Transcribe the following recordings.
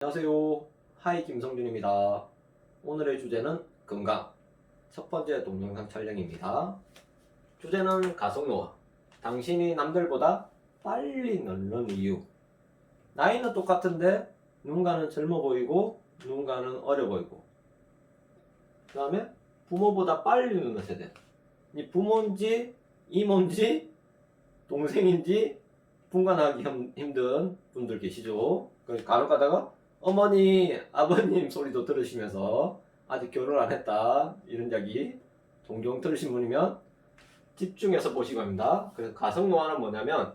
안녕하세요. 하이 김성준입니다. 오늘의 주제는 건강. 첫 번째 동영상 촬영입니다. 주제는 가속노화. 당신이 남들보다 빨리 늙는 이유. 나이는 똑같은데 누군가는 젊어 보이고 누군가는 어려 보이고. 그 다음에 부모보다 빨리 늙는 세대. 이 부모인지 이모인지 동생인지 분간하기 힘든 분들 계시죠. 간혹 가다가 어머니, 아버님 소리도 들으시면서 아직 결혼 안 했다 이런 이야기 종종 들으신 분이면 집중해서 보시기 바랍니다. 그래서 가속노화는 뭐냐면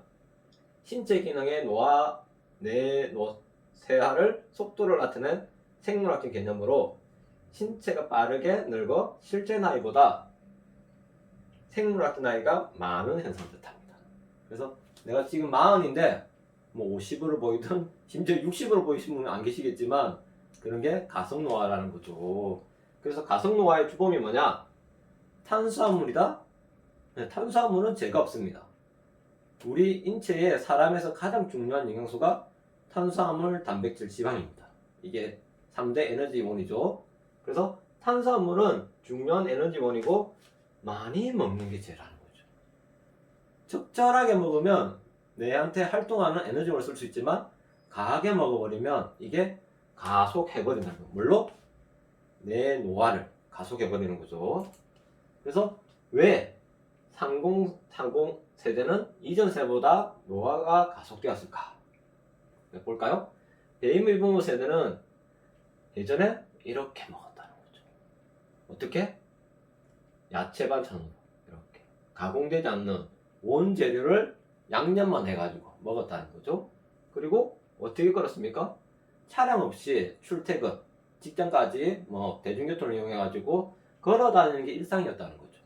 신체 기능의 노화, 뇌노쇠화를 속도를 나타낸 생물학적 개념으로 신체가 빠르게 늙어 실제 나이보다 생물학적 나이가 많은 현상을 뜻합니다. 그래서 내가 지금 40인데 뭐 50으로 보이든 심지어 60으로 보이시는 분은 안 계시겠지만 그런 게 가속노화라는 거죠. 그래서 가속노화의 주범이 뭐냐? 탄수화물이다? 네, 탄수화물은 죄가 없습니다. 우리 인체에 사람에서 가장 중요한 영양소가 탄수화물, 단백질, 지방입니다. 이게 3대 에너지원이죠. 그래서 탄수화물은 중요한 에너지원이고 많이 먹는 게 죄라는 거죠. 적절하게 먹으면 뇌한테 활동하는 에너지원을 쓸 수 있지만 과하게 먹어버리면 이게 가속해버린다는 거예요. 물론 뇌 노화를 가속해버리는 거죠. 그래서 왜 3040 세대는 이전 세대보다 노화가 가속되었을까? 볼까요? 베이비 부모 세대는 예전에 이렇게 먹었다는 거죠. 어떻게? 야채 반찬으로 이렇게 가공되지 않는 원재료를 양념만 해가지고 먹었다는 거죠. 그리고 어떻게 걸었습니까? 차량 없이 출퇴근, 직장까지 뭐 대중교통을 이용해가지고 걸어 다니는 게 일상이었다는 거죠.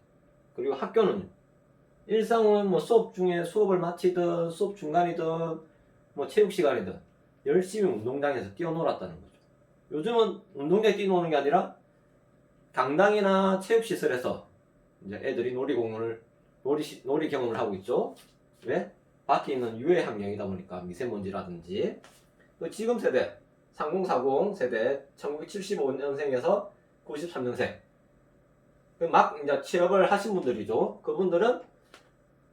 그리고 학교는 일상은 뭐 수업 중에 수업을 마치든 수업 중간이든 뭐 체육 시간이든 열심히 운동장에서 뛰어놀았다는 거죠. 요즘은 운동장에 뛰노는 게 아니라 강당이나 체육시설에서 이제 애들이 놀이 경험을 하고 있죠. 왜? 밖에 있는 유해 환경이다 보니까 미세먼지라든지. 지금 세대 3040 세대 1975년생에서 93년생 막 이제 취업을 하신 분들이죠. 그분들은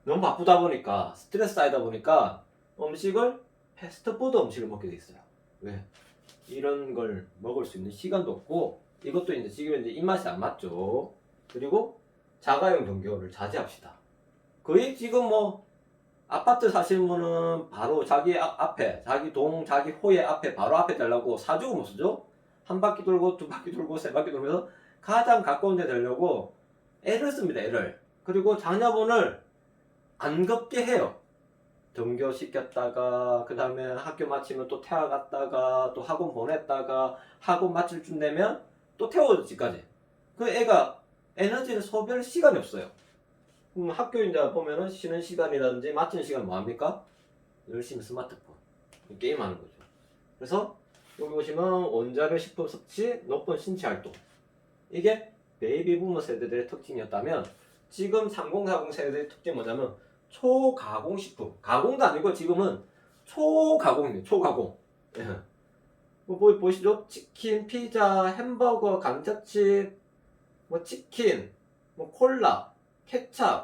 너무 바쁘다 보니까 스트레스 쌓이다 보니까 음식을 패스트푸드 음식을 먹게 돼 있어요. 왜? 이런 걸 먹을 수 있는 시간도 없고 이것도 이제 지금 이제 입맛이 안 맞죠. 그리고 자가용 전기요를 자제합시다. 거의 지금 뭐 아파트 사시는 분은 바로 자기 앞에, 자기 동, 자기 호의 앞에, 바로 앞에 되려고 사주고 못 쓰죠? 한 바퀴 돌고, 두 바퀴 돌고, 세 바퀴 돌면서 가장 가까운 데 되려고 애를 씁니다, 애를. 그리고 자녀분을 안 걷게 해요. 등교시켰다가, 그 다음에 학교 마치면 또 태워갔다가, 또 학원 보냈다가, 학원 마칠 쯤 되면 또 태워줘, 집까지. 그 애가 에너지를 소비할 시간이 없어요. 학교 이제 보면은 쉬는 시간이라든지 마치는 시간 뭐 합니까? 열심히 스마트폰 게임하는 거죠. 그래서 여기 보시면 원자료 식품 섭취, 높은 신체 활동 이게 베이비 부머 세대들의 특징이었다면 지금 3040 세대의 특징이 뭐냐면 초가공 식품, 가공도 아니고 지금은 초가공입니다. 초가공. 예. 뭐 보시죠? 치킨, 피자, 햄버거, 감자칩, 뭐 치킨, 뭐 콜라, 케찹.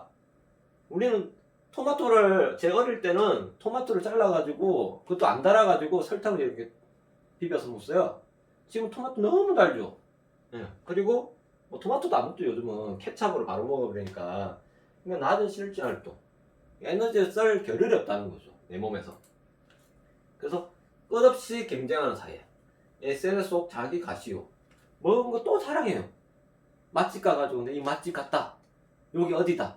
우리는 토마토를 제 어릴 때는 토마토를 잘라가지고 그것도 안 달아가지고 설탕을 이렇게 비벼서 먹었어요. 지금 토마토 너무 달죠. 예. 그리고 뭐 토마토도 안 먹죠. 요즘은 케찹으로 바로 먹어버리니까. 그러니까 낮은 실제 활동, 에너지를 쓸 겨를이 없다는 거죠. 내 몸에서. 그래서 끝없이 경쟁하는 사이에 SNS 속 자기 가시오. 먹은 거 또 자랑해요. 맛집 가가지고 이 맛집 갔다. 여기 어디다.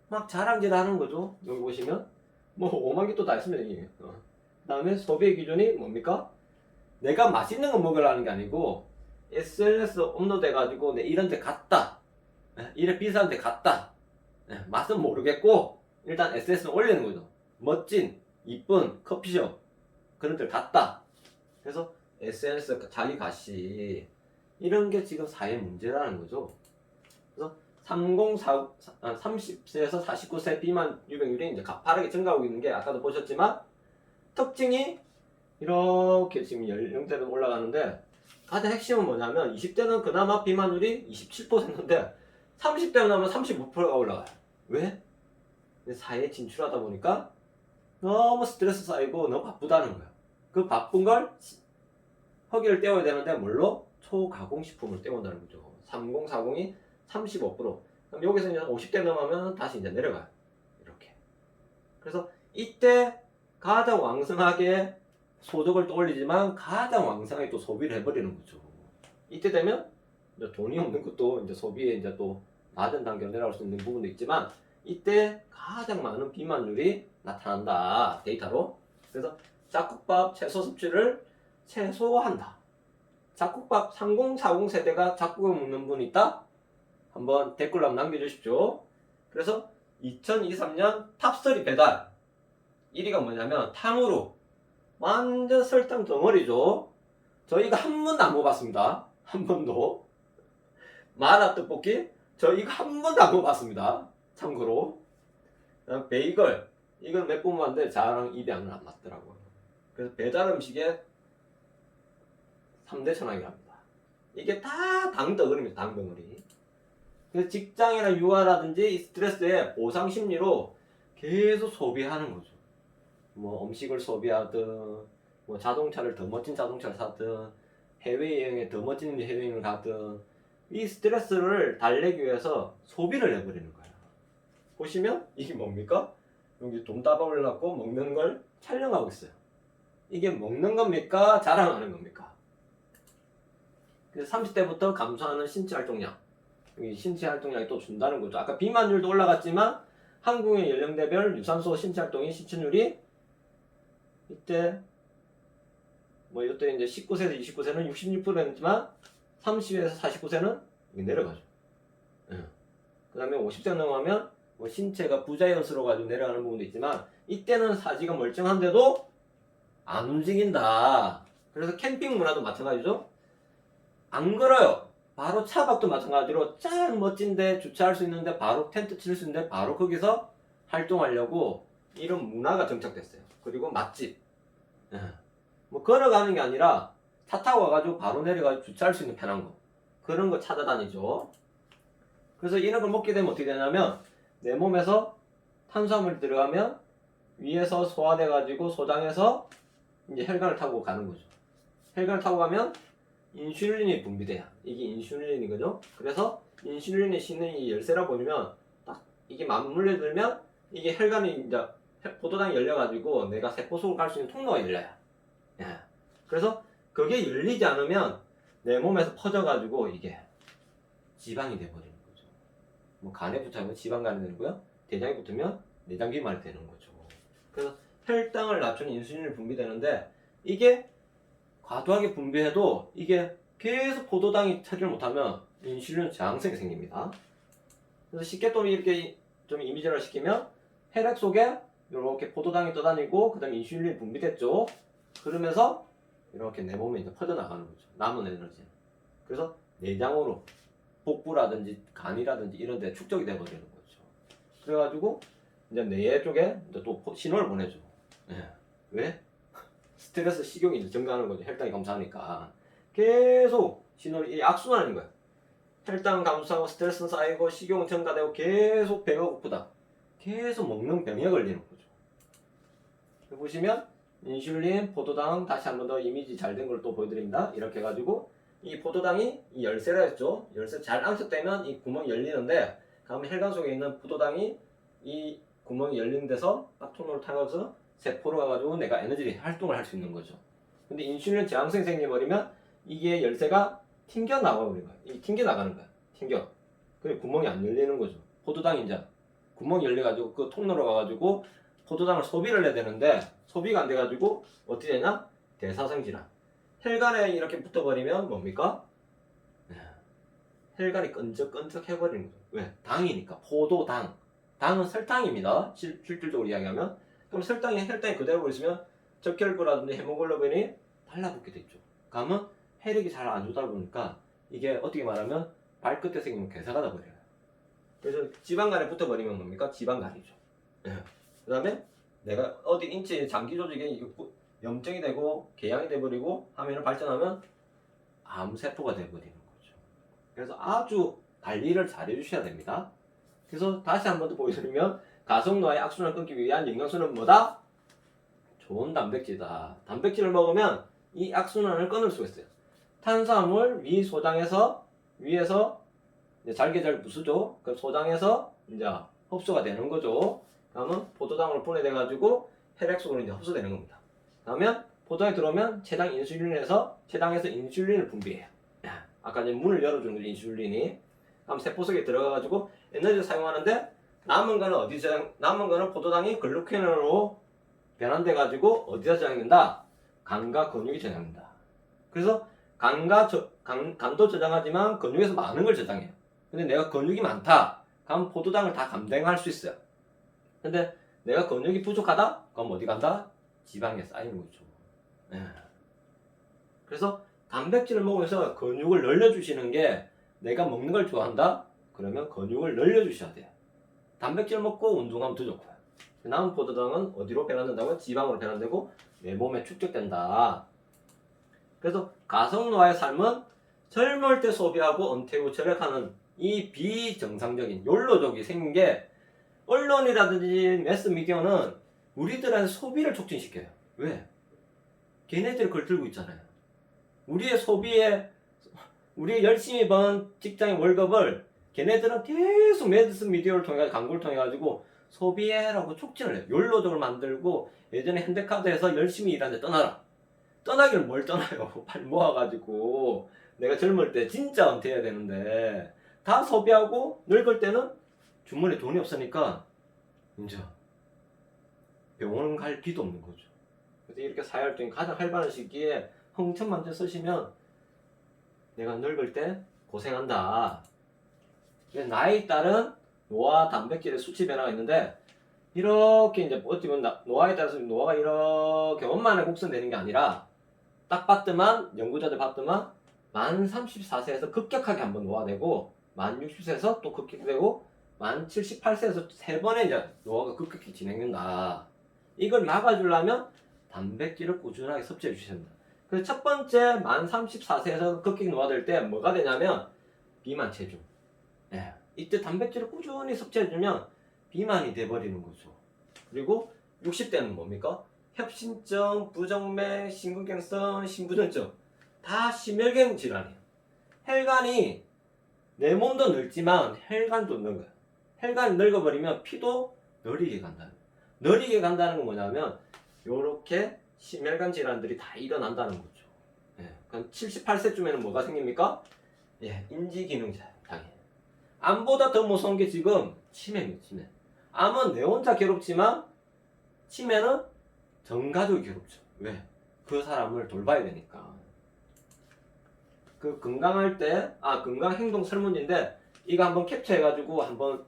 막 자랑질 하는 거죠. 여기 보시면 뭐 5만 개 또 다 있습니다. 여기. 그 다음에 소비의 기준이 뭡니까? 내가 맛있는 거 먹으라는 게 아니고 SNS 업로드 해가지고 내 이런 데 갔다. 이래 비싼 데 갔다. 맛은 모르겠고 일단 SNS에 올리는 거죠. 멋진 이쁜 커피숍 그런 데 갔다. 그래서 SNS 자기 가시 이런 게 지금 사회 문제라는 거죠. 그래서 30세에서 49세 비만 유병률이 이제 가파르게 증가하고 있는 게 아까도 보셨지만 특징이 이렇게 지금 연령대는 올라가는데 가장 핵심은 뭐냐면 20대는 그나마 비만율이 27%인데 30대가 나면 35%가 올라가요. 왜? 사회에 진출하다 보니까 너무 스트레스 쌓이고 너무 바쁘다는 거야. 그 바쁜 걸 허기를 때워야 되는데 뭘로? 초가공식품을 때운다는 거죠. 3040이 35%. 그럼 여기서 이제 50대 넘으면 다시 이제 내려가요. 이렇게. 그래서 이때 가장 왕성하게 소득을 또 올리지만 가장 왕성하게 또 소비를 해버리는 거죠. 이때 되면 이제 돈이 없는 것도 이제 소비에 이제 또 낮은 단계로 내려갈 수 있는 부분도 있지만 이때 가장 많은 비만율이 나타난다. 데이터로. 그래서 잡곡밥 채소 섭취를 최소화한다. 잡곡밥 3040 세대가 잡곡을 먹는 분 있다? 한번 댓글로 한번 남겨주십시오. 그래서 2023년 탑3 배달 1위가 뭐냐면 탕후루. 완전 설탕 덩어리죠. 저희가 한 번도 안 먹어봤습니다. 한 번도. 마라 떡볶이 저희가 한 번도 안 먹어봤습니다. 참고로. 그다음 베이글 이건 몇 번 먹었는데 저랑 입양은 안 맞더라고요. 그래서 배달 음식에 3대 천왕이랍니다. 이게 다 당덩어리입니다. 당덩어리. 그래서 직장이나 육아라든지 스트레스에 보상 심리로 계속 소비하는 거죠. 뭐 음식을 소비하든 뭐 자동차를 더 멋진 자동차를 사든 해외여행에 더 멋진 해외여행을 가든 이 스트레스를 달래기 위해서 소비를 해버리는 거예요. 보시면 이게 뭡니까? 여기 돈다발 올려놓고 먹는 걸 촬영하고 있어요. 이게 먹는 겁니까? 자랑하는 겁니까? 그래서 30대부터 감소하는 신체 활동량. 여기 신체 활동량이 또 준다는 거죠. 아까 비만율도 올라갔지만 한국의 연령대별 유산소 신체 활동이 시청률이 이때 뭐 이때 이제 19세에서 29세는 66%였지만 30에서 49세는 내려가죠. 그 다음에 50세 넘어가면 뭐 신체가 부자연스러워 가지고 내려가는 부분도 있지만 이때는 사지가 멀쩡한데도 안 움직인다. 그래서 캠핑 문화도 마찬가지죠. 안 걸어요. 바로 차 밖도 마찬가지로 짠 멋진데 주차할 수 있는데 바로 텐트 칠 수 있는데 바로 거기서 활동하려고 이런 문화가 정착됐어요. 그리고 맛집. 뭐 걸어가는 게 아니라 차 타고 와가지고 바로 내려가지고 주차할 수 있는 편한 거. 그런 거 찾아다니죠. 그래서 이런 걸 먹게 되면 어떻게 되냐면 내 몸에서 탄수화물이 들어가면 위에서 소화돼가지고 소장해서 이제 혈관을 타고 가는 거죠. 혈관을 타고 가면 인슐린이 분비돼요. 이게 인슐린이거든요. 그래서 인슐린이 싣는 이 열쇠라 보면 딱 이게 맞물려 들면 이게 혈관이 이제 포도당이 열려가지고 내가 세포 속으로 갈 수 있는 통로가 열려요. 예. 그래서 그게 열리지 않으면 내 몸에서 퍼져가지고 이게 지방이 돼버리는 거죠. 뭐 간에 붙으면 지방간이 되고요. 대장에 붙으면 내장 비만이 되는 거죠. 그래서 혈당을 낮추는 인슐린이 분비되는데 이게 과도하게 분비해도 이게 계속 포도당이 처리를 못하면 인슐린 저항성이 생깁니다. 그래서 쉽게 또 이렇게 좀 이미지를 시키면 혈액 속에 이렇게 포도당이 떠다니고 그 다음에 인슐린이 분비됐죠. 그러면서 이렇게 내 몸에 이제 퍼져나가는 거죠. 남은 에너지. 그래서 내장으로 복부라든지 간이라든지 이런 데 축적이 돼버리는 거죠. 그래가지고 이제 뇌 쪽에 이제 또 신호를 보내죠. 예. 왜? 스트레스 식욕이 이제 증가하는 거죠. 혈당이 감소하니까. 계속 신호를, 이 악순환인 거예요. 혈당 감소하고 스트레스 쌓이고 식욕은 증가되고 계속 배가 고프다. 계속 먹는 병에 걸리는 거죠. 보시면 인슐린, 포도당 다시 한 번 더 이미지 잘 된 걸 또 보여드립니다. 이렇게 해가지고 이 포도당이 이 열쇠라 했죠. 열쇠 잘 압축되면 이 구멍이 열리는데 다음에 혈관 속에 있는 포도당이 이 구멍이 열리는 데서 딱 통로를 타고서 세포로 가가지고 내가 에너지 활동을 할 수 있는 거죠. 근데 인슐린 저항성이 생겨버리면 이게 열쇠가 튕겨 나가버린 거야. 이게 튕겨 나가는 거야. 튕겨. 그래 구멍이 안 열리는 거죠. 포도당이 이제 구멍이 열려가지고 그 통로로 가가지고 포도당을 소비를 해야 되는데 소비가 안 돼가지고 어떻게 되냐? 대사성 질환. 혈관에 이렇게 붙어버리면 뭡니까? 혈관이 끈적끈적 해버리는 거죠. 왜? 당이니까. 포도당. 당은 설탕입니다. 실질적으로 이야기하면. 그럼 혈당이 그대로 있으면 적혈구라든지 헤모글로빈이 달라붙게 되죠. 그러면 혈액이 잘 안 좋다 보니까 이게 어떻게 말하면 발끝에 생기면 괴사가 나버려요. 그래서 지방간에 붙어버리면 뭡니까? 지방간이죠. 그 다음에 내가 어디 인체 장기 조직에 염증이 되고 궤양이 돼버리고 하면은 발전하면 암세포가 돼버리는 거죠. 그래서 아주 관리를 잘 해주셔야 됩니다. 그래서 다시 한 번 더 보여드리면 가속노화의 악순환을 끊기 위한 영양소는 뭐다? 좋은 단백질이다. 단백질을 먹으면 이 악순환을 끊을 수가 있어요. 탄수화물 위에서 이제 잘게잘 부수죠. 그럼 소장해서 이제 흡수가 되는 거죠. 다음은 포도당으로 분해돼가지고 혈액 속으로 이제 흡수되는 겁니다. 그러면 포도당이 들어오면 체당 인슐린에서 체당에서 인슐린을 분비해요. 아까 이제 문을 열어주는 거죠, 인슐린이. 그럼 세포 속에 들어가가지고 에너지를 사용하는데 남은 거는 포도당이 글루케논으로 변환돼가지고 어디다 저장된다? 간과 근육이 저장된다. 그래서 간도 저장하지만 근육에서 많은 걸 저장해요. 근데 내가 근육이 많다. 그럼 포도당을 다 감당할 수 있어요. 근데 내가 근육이 부족하다? 그럼 어디 간다? 지방에 쌓이는 거죠. 예. 그래서 단백질을 먹으면서 근육을 늘려주시는 게 내가 먹는 걸 좋아한다? 그러면 근육을 늘려주셔야 돼요. 단백질 먹고 운동하면 더 좋고요. 남은 포도당은 어디로 변환된다고요? 지방으로 변환되고 내 몸에 축적된다. 그래서 가속노화의 삶은 젊을 때 소비하고 은퇴 후 절약하는 이 비정상적인 욜로족이 생긴 게 언론이라든지 매스미디어는 우리들한테 소비를 촉진시켜요. 왜? 걔네들이 그걸 들고 있잖아요. 우리의 소비에 우리 열심히 번 직장의 월급을 걔네들은 계속 매스미디어를 통해 광고를 통해 가지고 소비해라고 촉진을 해요. 욜로족을 만들고 예전에 현대카드에서 열심히 일하는데 떠나라. 떠나기를 뭘 떠나요. 빨리 모아가지고 내가 젊을 때 진짜 은퇴해야 되는데 다 소비하고 늙을 때는 주머니에 돈이 없으니까 이제 병원 갈 기도 없는 거죠. 그래서 이렇게 사회활동이 가장 활발한 시기에 흥청망청 쓰시면 내가 늙을 때 고생한다. 나에 따른 노화 단백질의 수치 변화가 있는데 이렇게 이제 어찌 보면 노화에 따라서 노화가 이렇게 원만하게 곡선되는 게 아니라 딱 봤더만 연구자들 봤더만 만 34세에서 급격하게 한번 노화되고 만 60세에서 또 급격되고 만 78세에서 세 번의 이제 노화가 급격히 진행된다. 이걸 막아주려면 단백질을 꾸준하게 섭취해 주셔야 됩니다. 그래서 첫 번째 만 34세에서 급격히 노화될 때 뭐가 되냐면 비만 체중. 네. 이때 단백질을 꾸준히 섭취해주면 비만이 돼버리는 거죠. 그리고 60대는 뭡니까? 협심증, 부정맥, 심근경색, 심부전증 다 심혈관 질환이에요. 혈관이 내 몸도 늙지만 혈관도 늙어요. 혈관이 늙어버리면 피도 느리게 간다는 거예요. 느리게 간다는 건 뭐냐면 요렇게 심혈관 질환들이 다 일어난다는 거죠. 예, 그럼 78세쯤에는 뭐가 생깁니까? 예, 인지기능 장애. 암보다 더 무서운 게 지금 치매입니다. 치매. 암은 내 혼자 괴롭지만 치매는 전 가족이 괴롭죠. 왜? 그 사람을 돌봐야 되니까. 그 건강할 때, 건강 행동 설문지인데 이거 한번 캡처해가지고 한번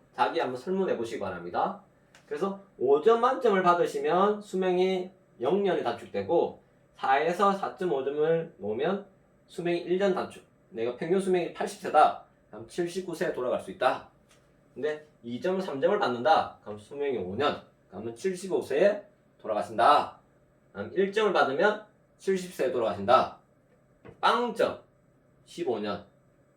설문해 보시기 바랍니다. 그래서 5점 만점을 받으시면 수명이 0년이 단축되고 4에서 4.5점을 놓으면 수명이 1년 단축. 내가 평균 수명이 80세다. 그럼 79세에 돌아갈 수 있다. 근데 2점, 3점을 받는다. 그럼 수명이 5년. 그러면 75세에 돌아가신다. 그럼 1점을 받으면 70세에 돌아가신다. 빵점 15년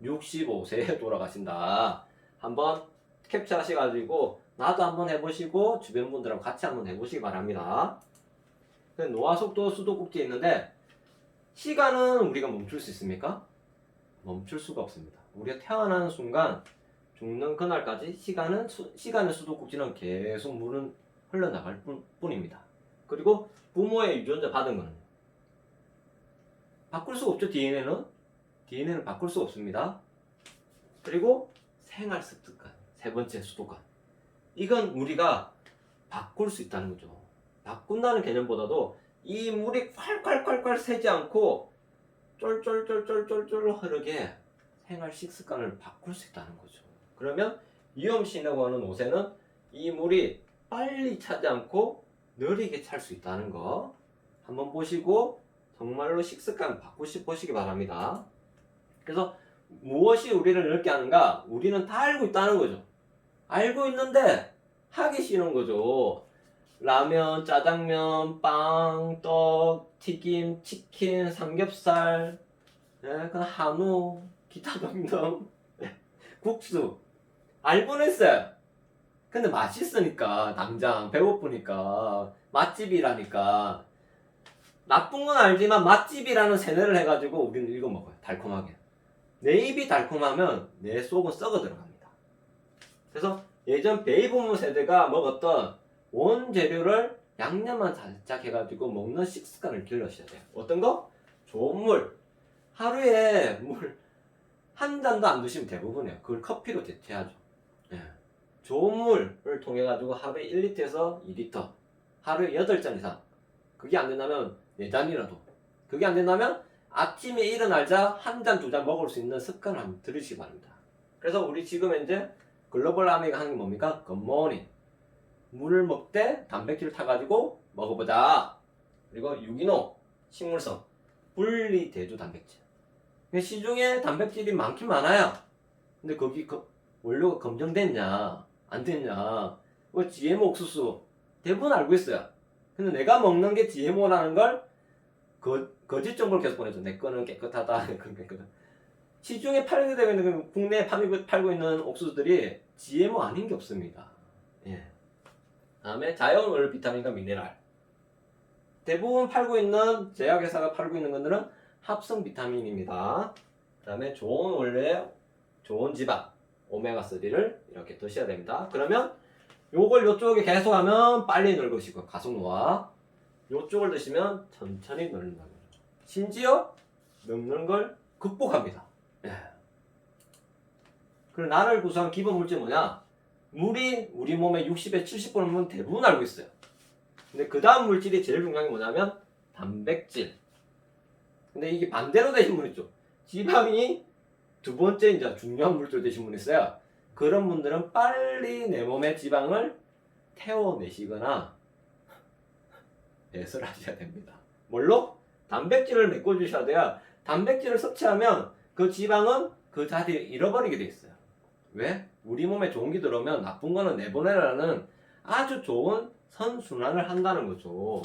65세에 돌아가신다. 한번 캡처 하셔가지고 나도 한번 해보시고 주변 분들하고 같이 한번 해보시기 바랍니다. 노화 속도 수도꼭지에 있는데 시간은 우리가 멈출 수 있습니까? 멈출 수가 없습니다. 우리가 태어나는 순간 죽는 그날까지 시간의 수도꼭지는 계속 물은 흘러나갈 뿐입니다. 그리고 부모의 유전자 받은 거는 바꿀 수가 없죠. DNA는 바꿀 수가 없습니다. 그리고 생활 습관, 세 번째 수도관. 이건 우리가 바꿀 수 있다는 거죠. 바꾼다는 개념보다도 이 물이 콸콸콸콸 새지 않고 쫄쫄쫄쫄쫄쫄 흐르게 생활 식습관을 바꿀 수 있다는 거죠. 그러면 위험신이라고 하는 옷에는 이 물이 빨리 차지 않고 느리게 찰 수 있다는 거 한번 보시고 정말로 식습관 바꾸시기 바랍니다. 그래서 무엇이 우리를 늙게 하는가? 우리는 다 알고 있다는 거죠. 알고 있는데 하기 싫은 거죠. 라면, 짜장면, 빵, 떡, 튀김, 치킨, 삼겹살, 예, 그 한우, 기타 등등, 예, 국수. 알고는 있어요. 근데 맛있으니까, 당장 배고프니까, 맛집이라니까. 나쁜 건 알지만 맛집이라는 세뇌를 해가지고 우리는 읽어 먹어요. 달콤하게. 내 입이 달콤하면 내 속은 썩어 들어갑니다. 그래서 예전 베이브붐 세대가 먹었던 원재료를 양념만 살짝 해가지고 먹는 식습관을 길러셔야 돼요. 어떤 거? 좋은 물. 하루에 물 한 잔도 안 드시면 대부분이에요. 그걸 커피로 대체하죠. 예. 좋은 물을 통해 가지고 하루에 1리터에서 2리터. 하루에 8잔 이상. 그게 안 된다면 4잔이라도. 그게 안 된다면 아침에 일어나자 한 잔, 두 잔 먹을 수 있는 습관을 한번 들으시기 바랍니다. 그래서 우리 지금 현재 글로벌 아미가 하는 게 뭡니까? 굿모닝. 물을 먹되 단백질을 타가지고 먹어보자. 그리고 유기농, 식물성, 분리대조 단백질. 시중에 단백질이 많긴 많아요. 근데 거기 원료가 검증됐냐, 안 됐냐. 뭐 GMO 옥수수 대부분 알고 있어요. 근데 내가 먹는 게 GMO라는 걸 거짓 정보를 계속 보내줘. 내 거는 깨끗하다. 내 거는 깨끗하다. 시중에 팔게 되고 있는 국내에 팔고 있는 옥수수들이 GMO 아닌 게 없습니다. 예. 다음에 자연을 비타민과 미네랄. 대부분 팔고 있는 제약회사가 팔고 있는 것들은 합성 비타민입니다. 그 다음에 좋은 원료의 좋은 지방 오메가3를 이렇게 드셔야 됩니다. 그러면 요걸 요쪽에 계속 하면 빨리 늙으시고 가속 노화, 요쪽을 드시면 천천히 늙는 거죠. 심지어 늙는 걸 극복합니다. 예. 그리고 나를 구성한 기본 물질 뭐냐? 물이 우리 몸의 60에 70%는 대부분 알고 있어요. 근데 그 다음 물질이 제일 중요한 게 뭐냐면 단백질. 근데 이게 반대로 되신 분 있죠. 지방이 두 번째 이제 중요한 물질 되신 분 있어요. 그런 분들은 빨리 내 몸의 지방을 태워내시거나 배설을 하셔야 됩니다. 뭘로? 단백질을 메꿔주셔야 돼요. 단백질을 섭취하면 그 지방은 그 자리에 잃어버리게 돼 있어요. 왜? 우리 몸에 좋은 게 들어오면 나쁜 거는 내보내라는 아주 좋은 선순환을 한다는 거죠.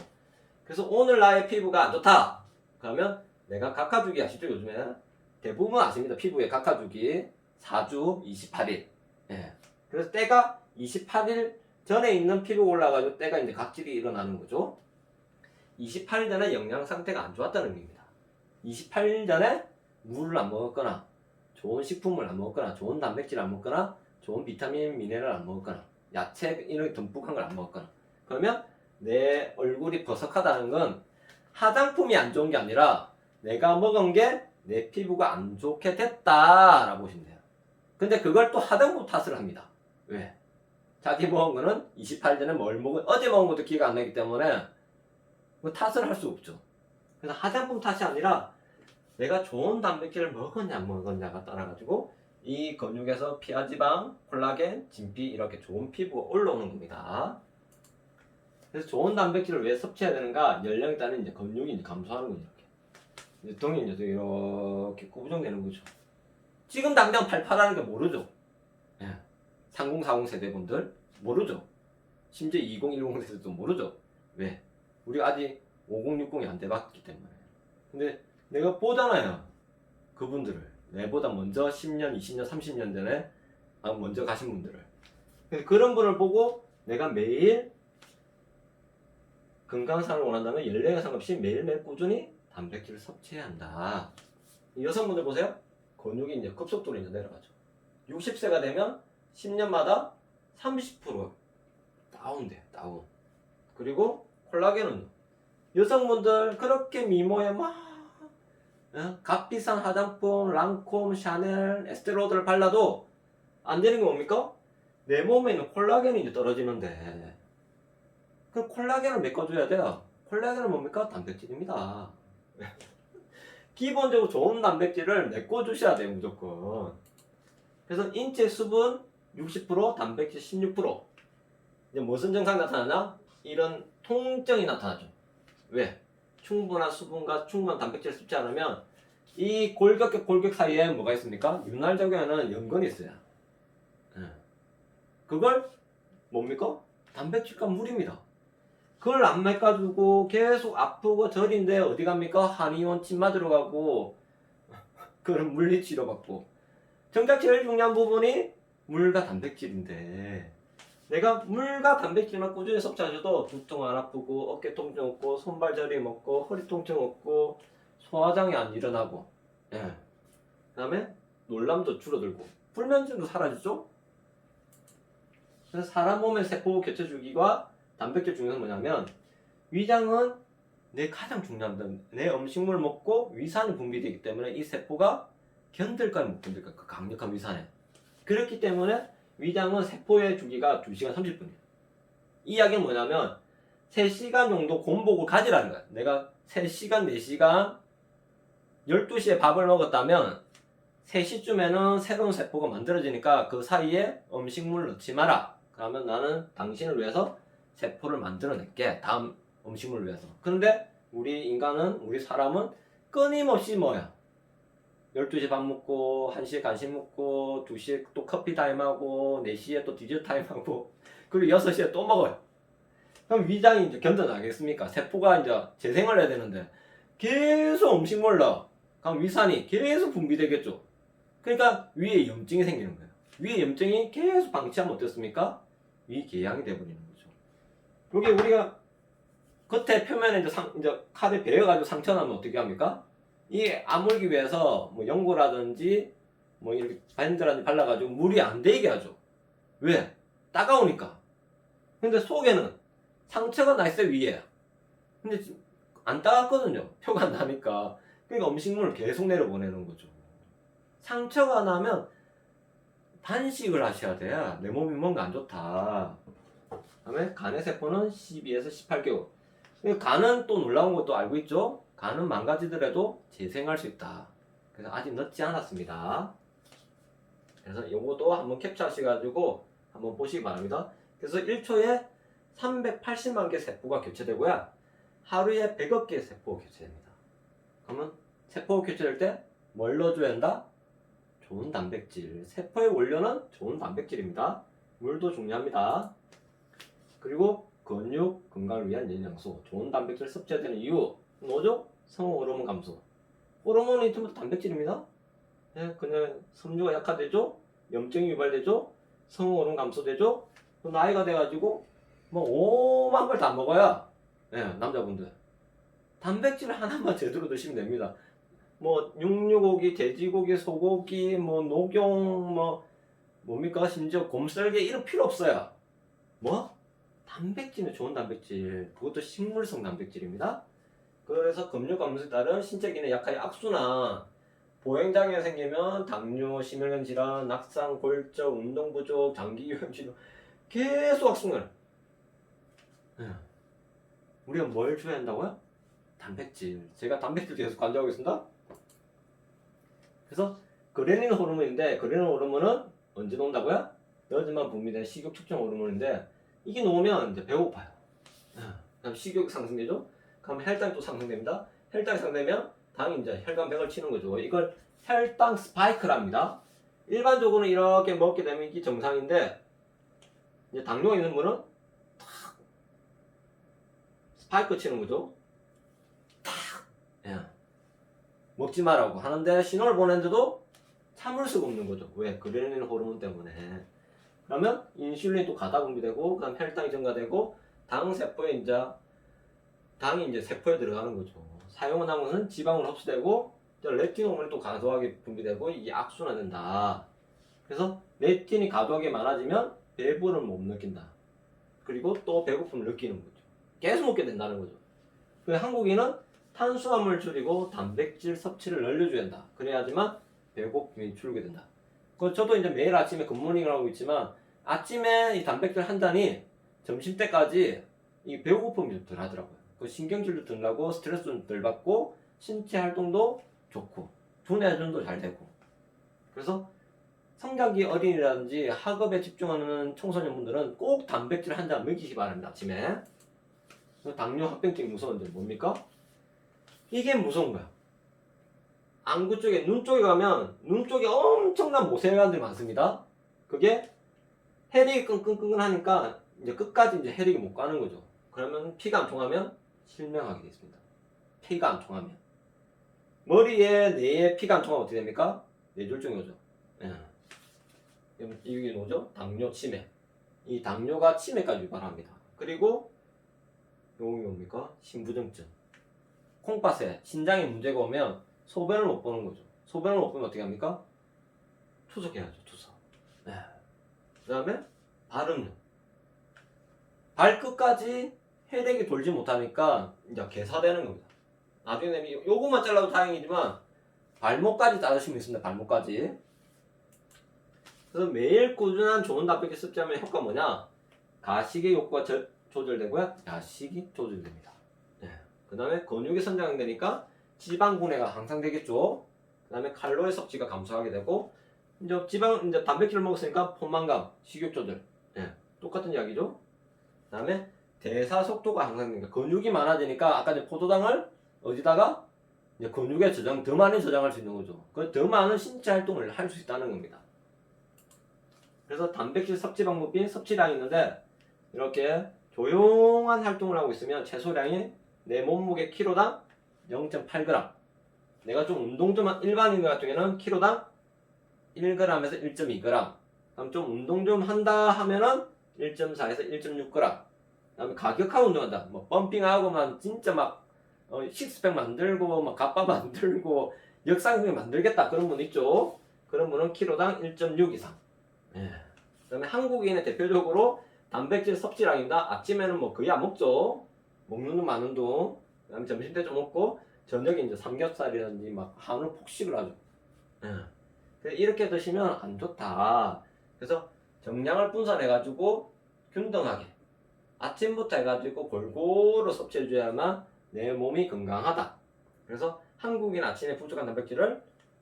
그래서 오늘 나의 피부가 안 좋다. 그러면 내가 각화주기 아시죠? 요즘에 대부분 아십니다. 피부에 각화주기 4주 28일. 예. 그래서 때가 28일 전에 있는 피부가 올라가지고 때가 이제 각질이 일어나는 거죠. 28일 전에 영양 상태가 안 좋았다는 의미입니다. 28일 전에 물을 안 먹었거나 좋은 식품을 안 먹었거나 좋은 단백질 안 먹거나 좋은 비타민 미네랄 안 먹었거나 야채 이런 듬뿍한 걸 안 먹었거나 그러면 내 얼굴이 버석하다는 건 화장품이 안 좋은 게 아니라 내가 먹은 게 내 피부가 안 좋게 됐다라고 보시면 돼요. 근데 그걸 또 화장품 탓을 합니다. 왜? 자기 먹은 거는 28일 전에 뭘 먹은 어제 먹은 것도 기억 안 나기 때문에 뭐 탓을 할 수 없죠. 그래서 화장품 탓이 아니라 내가 좋은 단백질을 먹었냐 안 먹었냐가 따라가지고 이 근육에서 피하지방, 콜라겐, 진피 이렇게 좋은 피부가 올라오는 겁니다. 그래서 좋은 단백질을 왜 섭취해야 되는가? 연령에 따른 이제 근육이 이제 감소하는 거죠. 이제 등이 이제 이렇게 구부정되는 거죠. 지금 당장 팔팔하는 게 모르죠. 예. 3040 세대분들 모르죠. 심지어 2010 세대도 모르죠. 왜? 우리가 아직 5060이 안 돼봤기 때문에. 근데 내가 보잖아요. 그분들을. 내보다 먼저 10년, 20년, 30년 전에 먼저 가신 분들을. 그래서 그런 분을 보고 내가 매일 건강한 삶을 원한다면 연령에 상관없이 매일매일 꾸준히 단백질을 섭취해야 한다. 여성분들 보세요. 근육이 이제 급속도로 이제 내려가죠. 60세가 되면 10년마다 30% 다운돼, 다운. 그리고 콜라겐은 여성분들 그렇게 미모에 막 값비싼 화장품, 랑콤, 샤넬, 에스테로드를 발라도 안 되는 게 뭡니까? 내 몸에 있는 콜라겐이 이제 떨어지는데 그 콜라겐을 메꿔줘야 돼요. 콜라겐은 뭡니까? 단백질입니다. 기본적으로 좋은 단백질을 메꿔주셔야 돼요, 무조건. 그래서 인체 수분 60%, 단백질 16%. 이제 무슨 증상이 나타나냐? 이런 통증이 나타나죠. 왜? 충분한 수분과 충분한 단백질을 섭취 않으면 이 골격과 골격 사이에 뭐가 있습니까? 윤활작용하는 연근이 있어요. 그걸 뭡니까? 단백질과 물입니다. 그걸 안 닦아주고 계속 아프고 저린데 어디 갑니까? 한의원 침 맞으러 가고 그런 물리치료 받고. 정작 제일 중요한 부분이 물과 단백질인데 내가 물과 단백질만 꾸준히 섭취하셔도 두통 안 아프고 어깨 통증 없고 손발 저림 없고 허리 통증 없고 소화장애 안 일어나고 예. 그 다음에 놀람도 줄어들고 불면증도 사라지죠. 그래서 사람 몸의 세포 교체 주기가 단백질 중에서 뭐냐면 위장은 내 가장 중요한 내 음식물 먹고 위산이 분비되기 때문에 이 세포가 견딜까요 못 견딜까요 그 강력한 위산에. 그렇기 때문에 위장은 세포의 주기가 2시간 30분이에요. 이 이야기는 뭐냐면 3시간 정도 공복을 가지라는 거야. 내가 3시간 4시간 12시에 밥을 먹었다면 3시쯤에는 새로운 세포가 만들어지니까 그 사이에 음식물을 넣지 마라. 그러면 나는 당신을 위해서 세포를 만들어낼게. 다음 음식물을 위해서. 그런데 우리 인간은, 우리 사람은 끊임없이 뭐야? 12시에 밥 먹고 1시에 간식 먹고 2시에 또 커피 타임하고 4시에 또 디저트 타임하고 그리고 6시에 또 먹어요. 그럼 위장이 이제 견뎌나겠습니까? 세포가 이제 재생을 해야 되는데 계속 음식물 넣어. 그럼 위산이 계속 분비되겠죠. 그러니까 위에 염증이 생기는 거예요. 위에 염증이 계속 방치하면 어떻습니까? 위궤양이 돼버리는 거죠. 여기 우리가 겉에 표면에 이제 칼에 베어가지고 상처 나면 어떻게 합니까? 이게 아물기 위해서 뭐 연고라든지 뭐 이렇게 밴드라든지 발라가지고 물이 안 데이게 하죠. 왜? 따가우니까. 근데 속에는 상처가 나 있어요, 위에. 근데 안 따갑거든요. 표가 안 나니까. 그러니까 음식물을 계속 내려보내는 거죠. 상처가 나면 단식을 하셔야 돼요. 내 몸이 뭔가 안 좋다. 그다음에 간의 세포는 12에서 18개월. 간은 또 놀라운 것도 알고 있죠? 간은 망가지더라도 재생할 수 있다. 그래서 아직 늦지 않았습니다. 그래서 요것도 한번 캡처하셔가지고 한번 보시기 바랍니다. 그래서 1초에 380만 개 세포가 교체되고요. 하루에 100억 개의 세포가 교체됩니다. 그러면 세포가 교체될 때 뭘 넣어줘야 한다? 좋은 단백질. 세포의 원료는 좋은 단백질입니다. 물도 중요합니다. 그리고 근육 건강을 위한 영양소. 좋은 단백질 섭취해야 되는 이유 뭐죠? 성호 호르몬 감소. 호르몬이 전부 단백질입니다. 예, 그냥 섬유가 약화되죠? 염증이 유발되죠? 성호 호르몬 감소되죠? 나이가 돼가지고 뭐 오만 걸 다 먹어야 예, 남자분들 단백질 하나만 제대로 드시면 됩니다. 뭐 육류고기, 돼지고기, 소고기, 뭐 녹용, 뭐 뭡니까? 심지어 곰썰개 이런 필요 없어요. 뭐? 단백질은 좋은 단백질. 그것도 식물성 단백질입니다. 그래서 금류 감소에 따른 신체 기능 약화의 악순환. 보행장애 생기면 당뇨, 심혈관 질환, 낙상, 골절, 운동 부족, 장기 유형 치료 계속 악순환. 우리가 뭘 줘야 한다고요? 단백질. 제가 단백질 계속 강조하고 있습니다. 그래서 그레닌 호르몬인데 그레닌 호르몬은 언제 녹는다고요? 여자만 분비되는 식욕 촉진 호르몬인데 이게 녹으면 이제 배고파요. 그럼 식욕이 상승되죠? 그럼 혈당이 또 상승됩니다. 혈당이 상승되면 당이 이제 혈관벽을 치는 거죠. 이걸 혈당 스파이크랍니다. 일반적으로는 이렇게 먹게 되면 이게 정상인데 이제 당뇨가 있는 분은 탁 스파이크 치는 거죠. 탁 예. 먹지 말라고 하는데 신호를 보내는데도 참을 수가 없는 거죠. 왜? 그레닌 호르몬 때문에. 그러면 인슐린이 또 가다 분비되고 그다음 혈당이 증가되고 당이 이제 세포에 들어가는 거죠. 사용한 것은 지방으로 흡수되고 레틴 호르몬이 또 과도하게 분비되고 이게 악순환된다. 그래서 레틴이 과도하게 많아지면 배부름을 못 느낀다. 그리고 또 배고픔을 느끼는 거죠. 계속 먹게 된다는 거죠. 그래서 한국인은 탄수화물 줄이고 단백질 섭취를 늘려줘야 한다. 그래야지만 배고픔이 줄게 된다. 저도 이제 매일 아침에 굿모닝을 하고 있지만 아침에 이 단백질 한 잔이 점심 때까지 이 배고픔이 좀 덜 하더라고요. 그 신경질도 덜 나고 스트레스도 덜 받고 신체 활동도 좋고 두뇌 회전도 잘 되고. 그래서 성장기 어린이라든지 학업에 집중하는 청소년분들은 꼭 단백질 한 잔 먹이시기 바랍니다. 아침에. 당뇨 합병증이 무서운데 뭡니까? 이게 무서운 거야. 안구 쪽에, 눈 쪽에 가면 눈 쪽에 엄청난 모세혈관들이 많습니다. 그게 혈액이 끙끙끙 하니까 이제 끝까지 이제 혈액이 못 가는 거죠. 그러면 피가 안 통하면 실명하게 되겠습니다. 피가 안 통하면 머리에 뇌에 피가 안 통하면 어떻게 됩니까? 뇌졸중이 오죠. 예. 그럼 이게 뭐죠? 당뇨 치매. 이 당뇨가 치매까지 유발합니다. 그리고 요게 뭡니까? 신부전증. 콩팥에 신장에 문제가 오면 소변을 못 보는 거죠. 소변을 못 보면 어떻게 합니까? 투석해야죠. 투석. 네. 그 다음에 발음력. 발끝까지 혈액이 돌지 못하니까 이제 개사되는 겁니다. 나중에 요것만 잘라도 다행이지만 발목까지 자르시면 있습니다. 발목까지. 그래서 매일 꾸준한 좋은 단백질 섭취하면 효과 뭐냐? 가식의 욕구가 조절되고요. 야식이 조절됩니다. 네. 그 다음에 근육이 성장되니까 지방 분해가 항상 되겠죠. 그 다음에 칼로리 섭취가 감소하게 되고 이제 단백질을 먹었으니까 포만감, 식욕 조절. 네. 똑같은 이야기죠. 그 다음에 대사 속도가 항상 되니까 근육이 많아지니까 아까 이제 포도당을 어디다가 이제 근육에 더 많이 저장할 수 있는 거죠. 더 많은 신체 활동을 할 수 있다는 겁니다. 그래서 단백질 섭취 방법이 섭취량이 있는데 이렇게 조용한 활동을 하고 있으면 채소량이 내 몸무게 키로당 0.8g. 내가 좀 운동 좀 한 일반인 같은 경우에는 키로당 1g에서 1.2g. 그럼 좀 운동 좀 한다 하면은 1.4에서 1.6g. 그다음에 가격하고 운동한다. 뭐 펌핑하고만 진짜 막 식스팩 만들고 막 갑바 만들고 역상근육 만들겠다 그런 분 있죠. 그런 분은 키로당 1.6 이상. 예. 그다음에 한국인의 대표적으로 단백질 섭취량입니다. 아침에는 뭐 거의 안 먹죠. 먹는 돈 많은 돈. 그다음에 점심 때 좀 먹고 저녁에 이제 삼겹살이라든지 막 한우 폭식을 하죠. 예. 이렇게 드시면 안 좋다. 그래서 정량을 분산해가지고 균등하게 아침부터 해가지고 골고루 섭취해줘야만 내 몸이 건강하다. 그래서 한국인 아침에 부족한 단백질을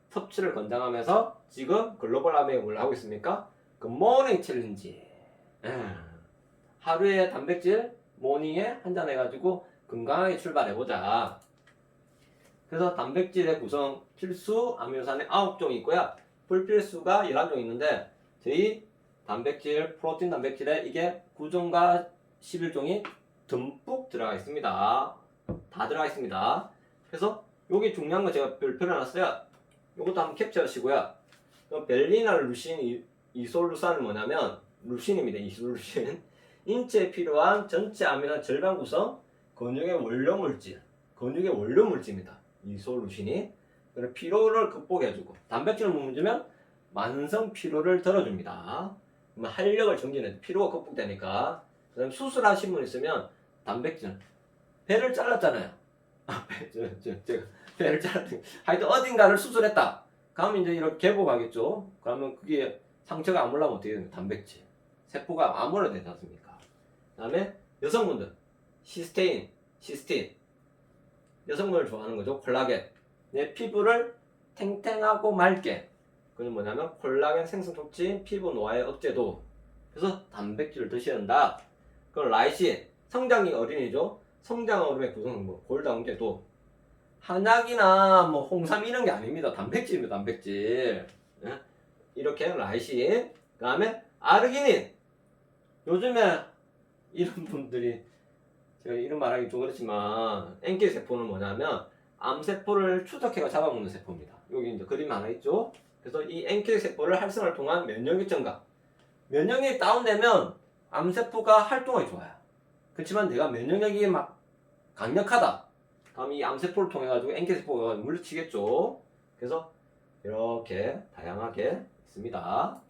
섭취를 권장하면서 지금 글로벌 라벨에 올라오고 있습니까? 굿모닝 챌린지. 하루에 단백질 모닝에 한 잔 해가지고 건강하게 출발해보자. 그래서 단백질의 구성 필수 아미노산이 9종이 있고요. 불필수가 11종 있는데 저희 단백질, 프로틴 단백질에 이게 9종과 11종이 듬뿍 들어가 있습니다. 다 들어가 있습니다. 그래서 여기 중요한 거 제가 별표를 해놨어요. 이것도 한번 캡처 하시고요. 벨리나 루신 이솔루산은 뭐냐면 루신입니다. 이솔루신. 인체에 필요한 전체 아미노산 절반 구성 근육의 원료 물질입니다. 이솔루신이. 그래서 피로를 극복해주고 단백질을 먹으면 만성 피로를 덜어줍니다. 활력을 정진해 피로가 극복되니까. 그다음 수술하신 분 있으면 단백질 배를 잘랐잖아요. 제가 배를 잘랐더니 하여튼 어딘가를 수술했다. 그러면 이제 이렇게 개복하겠죠. 그러면 그게 상처가 아물려면 어떻게 되는 단백질 세포가 아물어야 되지 않습니까? 그 다음에 여성분들 시스틴 여성분을 좋아하는 거죠. 콜라겐 내 피부를 탱탱하고 맑게. 그건 뭐냐면 콜라겐 생성 촉진 피부 노화의 억제도. 그래서 단백질을 드셔야 한다. 그럼 라이신 성장기 어린이죠. 성장 어른의 구성성분 골다공제도. 한약이나 뭐 홍삼 이런 게 아닙니다. 단백질입니다. 단백질. 이렇게 라이신. 그 다음에 아르기닌. 요즘에 이런 분들이 제가 이런 말하기 좀 그렇지만 NK 세포는 뭐냐면 암세포를 추적해가 잡아먹는 세포입니다. 여기 이제 그림 하나 있죠. 그래서 이 NK 세포를 활성화를 통한 면역력 증가. 면역력이 다운되면 암세포가 활동하기 좋아요. 그렇지만 내가 면역력이 막 강력하다. 그럼 이 암세포를 통해 가지고 NK 세포가 물리치겠죠. 그래서 이렇게 다양하게 있습니다.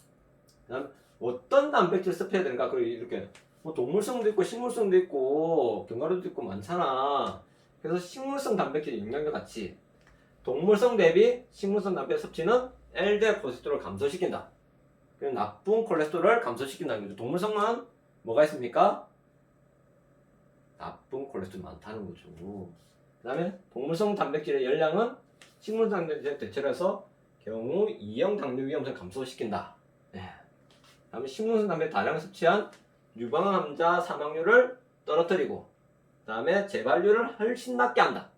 그다음 어떤 단백질 섭취해야 되는가? 그리고 이렇게 뭐 동물성도 있고 식물성도 있고 견과류도 있고 많잖아. 그래서 식물성 단백질 영양과 같이 동물성 대비 식물성 단백질 섭취는 LDL 콜레스테롤을 감소시킨다. 그리고 나쁜 콜레스테롤을 감소시킨다는 거죠. 동물성은 뭐가 있습니까? 나쁜 콜레스테롤 많다는 거죠. 그 다음에 동물성 단백질의 열량은 식물성 단백질에 대체를 해서 경우 2형 당뇨 위험성을 감소시킨다. 네. 그 다음에 식물성 단백질 다량 섭취한 유방 환자 사망률을 떨어뜨리고 그 다음에 재발률을 훨씬 낮게 한다.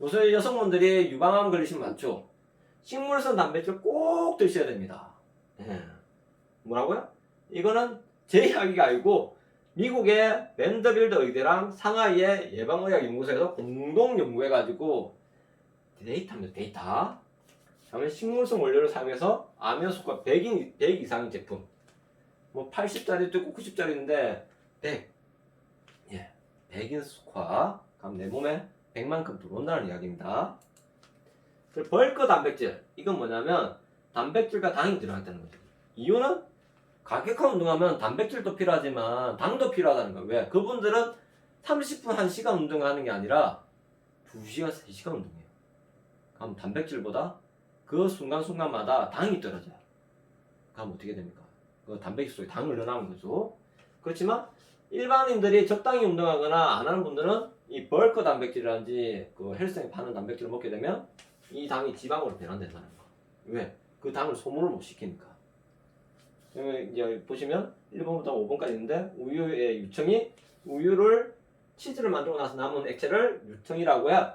요새 여성분들이 유방암 걸리시면 많죠. 식물성 단백질 꼭 드셔야 됩니다. 네. 뭐라고요? 이거는 제 이야기가 아니고 미국의 밴더빌드 의대랑 상하이의 예방의학연구소에서 공동 연구해가지고 데이터입니다. 데이터. 다음에 식물성 원료를 사용해서 암에 효과 100 이상의 제품. 뭐 80짜리도 있고 90짜리인데 100. 예. 100인 스ኳ. 그럼 내 몸에 100만큼 들어온다는 이야기입니다. 벌크 단백질. 이건 뭐냐면 단백질과 당이 들어갔다는 거죠. 이유는 과격한 운동하면 단백질도 필요하지만 당도 필요하다는 거예요. 왜? 그분들은 30분 1시간 운동하는 게 아니라 2시간 3시간 운동해요. 그럼 단백질보다 그 순간순간마다 당이 떨어져요. 그럼 어떻게 됩니까? 그 단백질 속에 당을 넣어나는 거죠. 그렇지만 일반인들이 적당히 운동하거나 안 하는 분들은 이 벌크 단백질이라든지 그 헬스장에 파는 단백질을 먹게 되면 이 당이 지방으로 변환된다는 거. 왜? 그 당을 소모를 못 시키니까. 이제 보시면 1번부터 5번까지 있는데 우유의 유청이 우유를 치즈를 만들고 나서 남은 액체를 유청이라고 해요.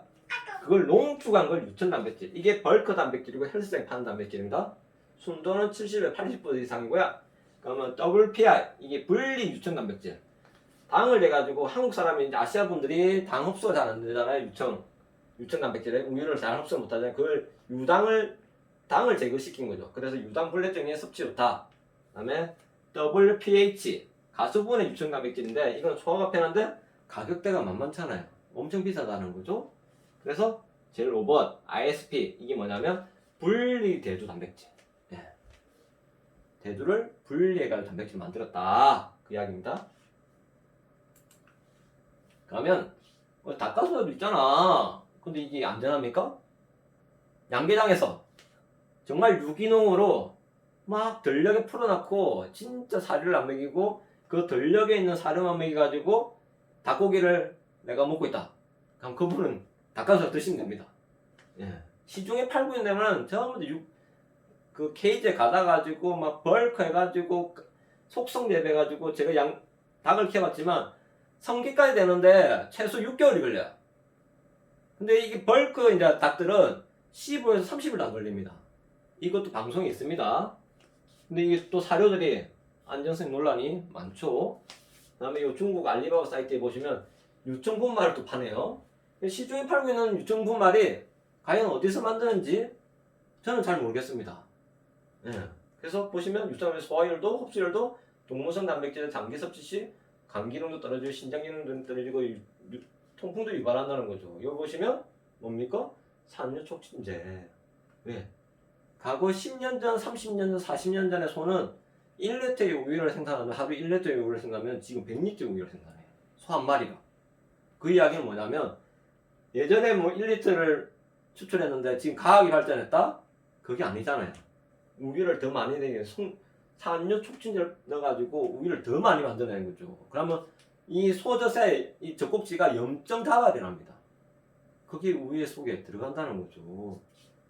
그걸 농축한 걸 유청 단백질. 이게 벌크 단백질이고 헬스장에 파는 단백질입니다. 순도는 70에서 80% 이상이고요. 그러면 WPI 이게 분리 유청 단백질. 당을 내가지고 한국 사람이 이제 아시아 분들이 당 흡수가 잘 안 되잖아요. 유청 단백질에 우유를 잘 흡수 못 하잖아요. 그걸 당을 제거시킨 거죠. 그래서 유당 불내증에 섭취 좋다. 그다음에 WPH 가수분해 유청 단백질인데 이건 소화가 편한데 가격대가 만만찮아요. 엄청 비싸다는 거죠. 그래서 제일 5번 ISP 이게 뭐냐면 분리 대두 단백질. 예. 대두를 분리해가지고 단백질 만들었다 그 이야기입니다. 그러면 닭가슴살도 있잖아. 근데 이게 안전합니까? 양계장에서 정말 유기농으로 막 덜력에 풀어놓고 진짜 사료를 안 먹이고 그 덜력에 있는 사료만 먹여가지고 닭고기를 내가 먹고 있다. 그럼 그분은 닭가슴살 드시면 됩니다. 예. 시중에 팔고 있는 데는 전부 그 케이지에 가다가지고 막 벌크 해가지고 속성 재배해가지고 제가 닭을 키워봤지만 성기까지 되는데 최소 6개월이 걸려요. 근데 이게 벌크 이제 닭들은 15에서 30일도 안 걸립니다. 이것도 방송이 있습니다. 근데 이게 또 사료들이 안전성 논란이 많죠. 그 다음에 이 중국 알리바바 사이트에 보시면 유청분말을 또 파네요. 시중에 팔고 있는 유청분말이 과연 어디서 만드는지 저는 잘 모르겠습니다. 예. 그래서 보시면 유청의 소화율도 흡수율도 동물성 단백질의 장기 섭취 시 간 기능도 떨어지고 신장 기능도 떨어지고 통풍도 유발한다는 거죠. 이거 보시면 뭡니까? 산후 촉진제. 왜? 과거 10년 전, 30년 전, 40년 전의 소는 1리터의 우유를 생산하면 하루에 1리터의 우유를 생산하면 지금 100리터의 우유를 생산해요. 소 한 마리가. 그 이야기는 뭐냐면 예전에 뭐 1리터를 추출했는데 지금 과학이 발전했다? 그게 아니잖아요. 우유를 더 많이 내게 산후 촉진제를 넣어가지고 우유를 더 많이 만들어내는 거죠. 그러면 이 소젖의 이 젖꼭지가 0.4가량합니다. 그게 우유 속에 들어간다는 거죠.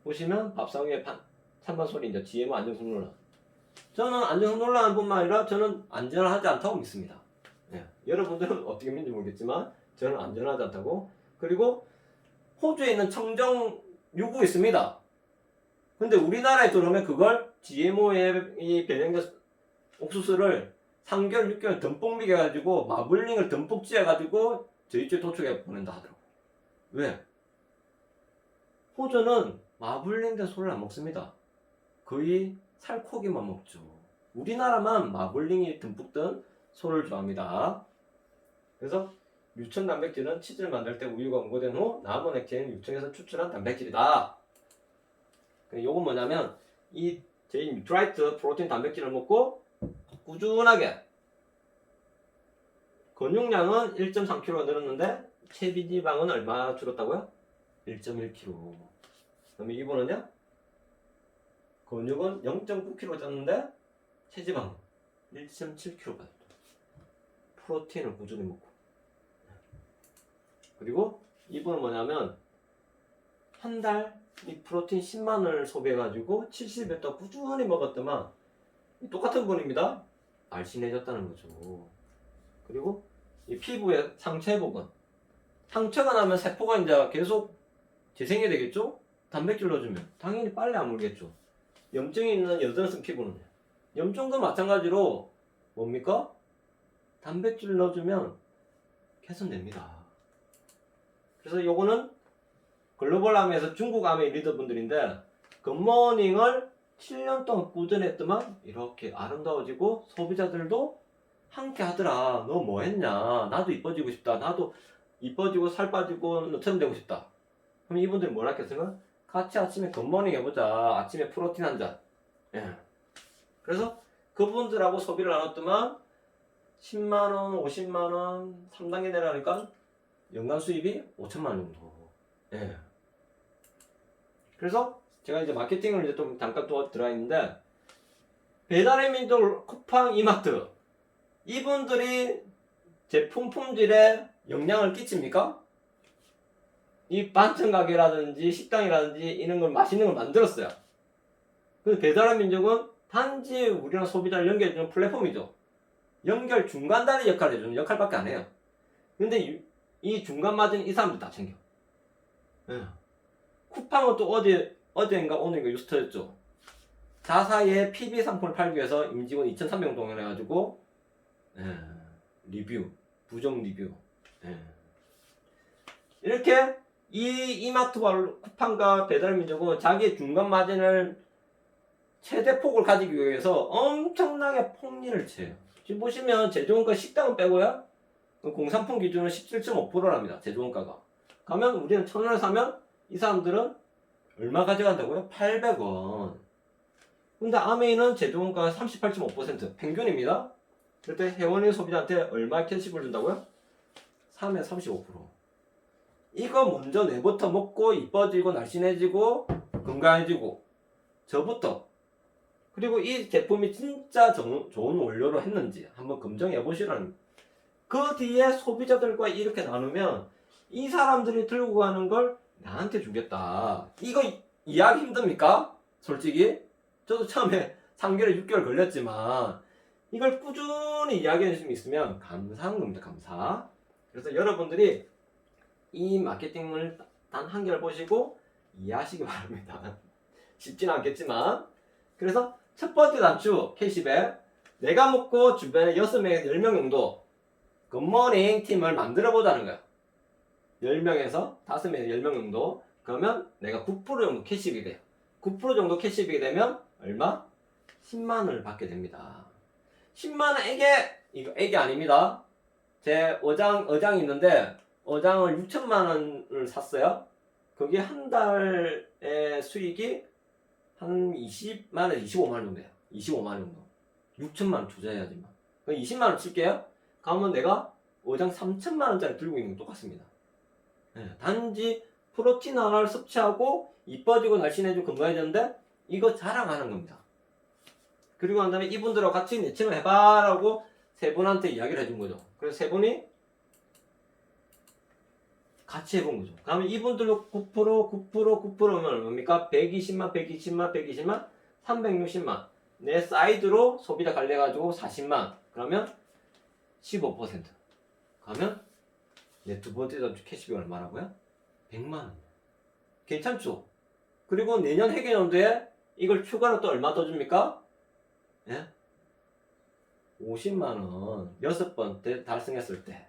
보시면 밥상 위에 찬반 소리 이제 GMO 안정성 논란. 저는 안정성 논란뿐만 아니라 저는 안전하지 않다고 믿습니다. 예. 여러분들은 어떻게 믿는지 모르겠지만 저는 안전하지 않다고. 그리고 호주에 있는 청정 유구 있습니다. 근데 우리나라에 들어오면 그걸 GMO에 이 변형된 옥수수를 3개월, 6개월 듬뿍 먹여가지고 마블링을 듬뿍 찧어가지고 저희 쪽에 도축해 보낸다 하더라고. 왜? 호주는 마블링된 소를 안 먹습니다. 거의 살코기만 먹죠. 우리나라만 마블링이 듬뿍 든 소를 좋아합니다. 그래서 유청 단백질은 치즈를 만들 때 우유가 응고된 후 남은 액체는 유청에서 추출한 단백질이다. 요건 뭐냐면 이 저희 뉴트라이트 프로틴 단백질을 먹고 꾸준하게 근육량은 1.3kg가 늘었는데 체지방은 얼마 줄었다고요? 1.1kg. 그다음에 이번은요? 근육은 0.9kg 쪘는데 체지방 1.7kg 빠졌다. 프로틴을 꾸준히 먹고. 그리고 이번은 뭐냐면 한 달 이 프로틴 10만원을 소비해가지고 70일 동안 꾸준히 먹었더만 똑같은 분입니다. 날씬해졌다는 거죠. 그리고 이 피부의 상처 회복은 상처가 나면 세포가 이제 계속 재생이 되겠죠? 단백질 넣어주면 당연히 빨리 안 물겠죠. 염증이 있는 여드름성 피부는 염증도 마찬가지로 뭡니까? 단백질 넣어주면 개선됩니다. 그래서 요거는 글로벌암에서 중국암의 리더분들인데 굿모닝을 7년 동안 꾸준히 했더만 이렇게 아름다워지고 소비자들도 함께 하더라. 너 뭐 했냐? 나도 이뻐지고 싶다. 나도 이뻐지고 살 빠지고 너처럼 되고 싶다. 그럼 이분들이 뭘 하겠으면 같이 아침에 굿모닝 해보자. 아침에 프로틴 한 잔. 예. 그래서 그분들하고 소비를 나눴더만 10만원, 50만원, 3단계 내려가니까 연간 수입이 5천만원 정도. 예. 그래서 제가 이제 마케팅을 이제 좀 잠깐 또 들어가 있는데 배달의 민족, 쿠팡, 이마트 이분들이 제품 품질에 영향을 끼칩니까? 이 반찬 가게라든지 식당이라든지 이런 걸 맛있는 걸 만들었어요. 그 배달의 민족은 단지 우리랑 소비자를 연결해주는 플랫폼이죠. 연결 중간다리 역할을 해주는 역할밖에 안 해요. 근데 이 중간 맞은 이 사람들 다 챙겨. 예. 쿠팡은 또 어제인가 오늘인가 뉴스 터졌죠. 자사의 PB 상품을 팔기 위해서 임직원 2,300명 동원해가지고 리뷰, 부정 리뷰. 이렇게 이마트와 쿠팡과 배달민족은 자기의 중간 마진을 최대 폭을 가지기 위해서 엄청나게 폭리를 쳐요. 지금 보시면 제조원가 식당은 빼고요. 공산품 기준으로 17.5%랍니다. 제조원가가. 가면 우리는 1,000원에 사면 이 사람들은 얼마 가져간다고요? 800원. 근데 아메이는 제조원가가 38.5% 평균입니다. 그럴 때 회원인 소비자한테 얼마 캐시를 준다고요? 3에 35%. 이거 먼저 내부터 먹고 이뻐지고 날씬해지고 건강해지고 저부터 그리고 이 제품이 진짜 좋은 원료로 했는지 한번 검증해 보시라는. 그 뒤에 소비자들과 이렇게 나누면 이 사람들이 들고 가는 걸 나한테 주겠다. 이거 이해하기 힘듭니까? 솔직히 저도 처음에 3개월 6개월 걸렸지만 이걸 꾸준히 이야기해 주시면 있으면 감사한 겁니다. 감사. 그래서 여러분들이 이 마케팅을 단 한 개를 보시고 이해하시기 바랍니다. 쉽진 않겠지만. 그래서 첫 번째 단추 캐시백. 내가 먹고 주변에 6명, 10명 정도 굿모닝 팀을 만들어 보자는 거야. 10명에서 5명, 10명 정도. 그러면 내가 9% 정도 캐시백이 돼요. 9% 정도 캐시백이 되면 얼마? 10만 원을 받게 됩니다. 10만 원 이거 액이 아닙니다. 제 어장이 있는데 어장을 6천만 원을 샀어요. 그게 한 달의 수익이 한 20만 원, 25만 원 정도예요. 25만 원 정도. 6천만 원 투자해야지만. 그럼 20만 원 칠게요. 그러면 내가 어장 3천만 원짜리 들고 있는 건 똑같습니다. 단지 프로틴 하나를 섭취하고 이뻐지고 날씬해지고 건강해졌는데 이거 자랑하는 겁니다. 그리고 난 다음에 이분들하고 같이 내친을 해봐라고 세 분한테 이야기를 해준 거죠. 그래서 세 분이 같이 해본 거죠. 그러면 이분들도 9%면 얼마입니까? 120만, 120만, 120만, 360만. 내 사이드로 소비자 관리해가지고 40만. 그러면 15%. 그러면 내 두 번째 단추 캐시백이 얼마라고요? 100만 원. 괜찮죠? 그리고 내년 회계연도에 이걸 추가로 또 얼마 더 줍니까? 예? 50만 원. 6번 달성했을 때.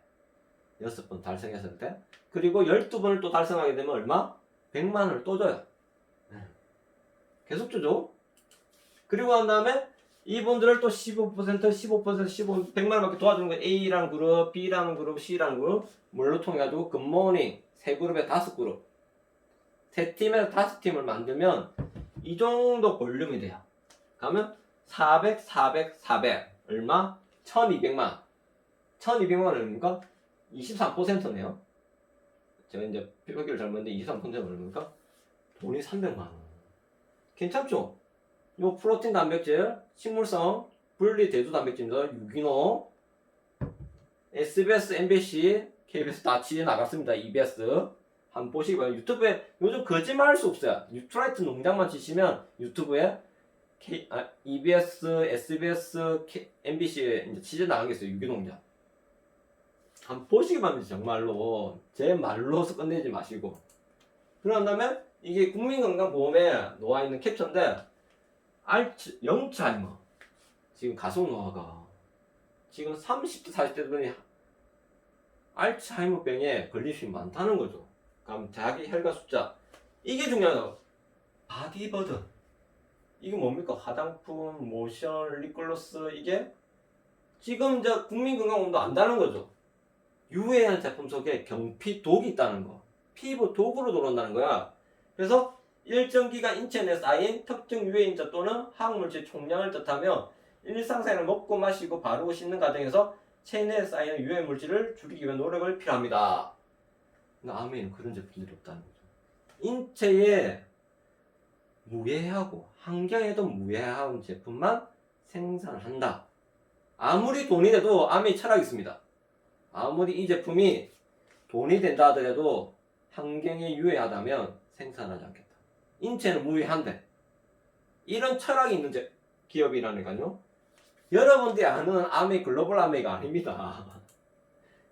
6번 달성했을 때. 그리고 12번을 또 달성하게 되면 얼마? 100만 원을 또 줘요. 계속 주죠. 그리고 난 다음에 이분들을 또 15%, 15%, 100만 원밖에 도와주는 거예요. A라는 그룹, B라는 그룹, C라는 그룹. 뭘로 통해가지고 굿모닝 세 그룹에 5그룹. 세 팀에서 5팀을 만들면 이 정도 볼륨이 돼요. 그러면 400, 400, 400. 얼마? 1200만. 1200만 원입니까? 23%네요. 제가 이제 표기를 잘못했는데 23%는 얼마입니까? 돈이 300만 원. 괜찮죠? 요 프로틴 단백질, 식물성, 분리 대두 단백질입니다. 유기농, SBS, MBC, KBS 다 취재 나갔습니다. EBS. 한번 보시기 바랍니다. 유튜브에 요즘 거짓말할 수 없어요. 뉴트라이트 농장만 치시면 유튜브에 EBS, SBS, MBC에 이제 취재 나간 게 있어요. 유기농장. 한번 보시기 바랍니다. 정말로. 제 말로서 끝내지 마시고. 그런 다음에 이게 국민건강보험에 놓아있는 캡처인데 영차이머 지금 가속노화가 지금 30대 40대들이 알츠하이머병에 걸릴 수 많다는 거죠. 그럼 자기 혈관 숫자 이게 중요하다. 바디버든 이게 뭡니까? 화장품, 모션, 립글로스 이게 지금 이제 국민건강원도 안다는 거죠. 유해한 제품 속에 경피 독이 있다는 거. 피부 독으로 들어온다는 거야. 그래서 일정 기간 인체 내에 쌓인 특정 유해인자 또는 화학물질 총량을 뜻하며 일상생활 먹고 마시고 바르고 씻는 과정에서 체내에 쌓이는 유해 물질을 줄이기 위한 노력을 필요합니다. 근데 암에는 그런 제품들이 없다는 거죠. 인체에 무해하고 환경에도 무해한 제품만 생산한다. 아무리 돈이 돼도 암이 철학이 있습니다. 아무리 이 제품이 돈이 된다 하더라도 환경에 유해하다면 생산하지 않겠다. 인체는 무해한데 이런 철학이 있는 기업이라니까요. 여러분들이 아는 아메 글로벌 아메가 아닙니다.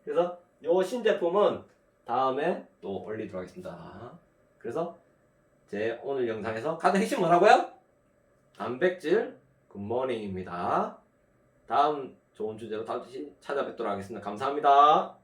그래서 이 신제품은 다음에 또 올리도록 하겠습니다. 그래서 제 오늘 영상에서 가장 핵심 뭐라고요? 단백질 굿모닝입니다. 다음 좋은 주제로 다음 주에 찾아뵙도록 하겠습니다. 감사합니다.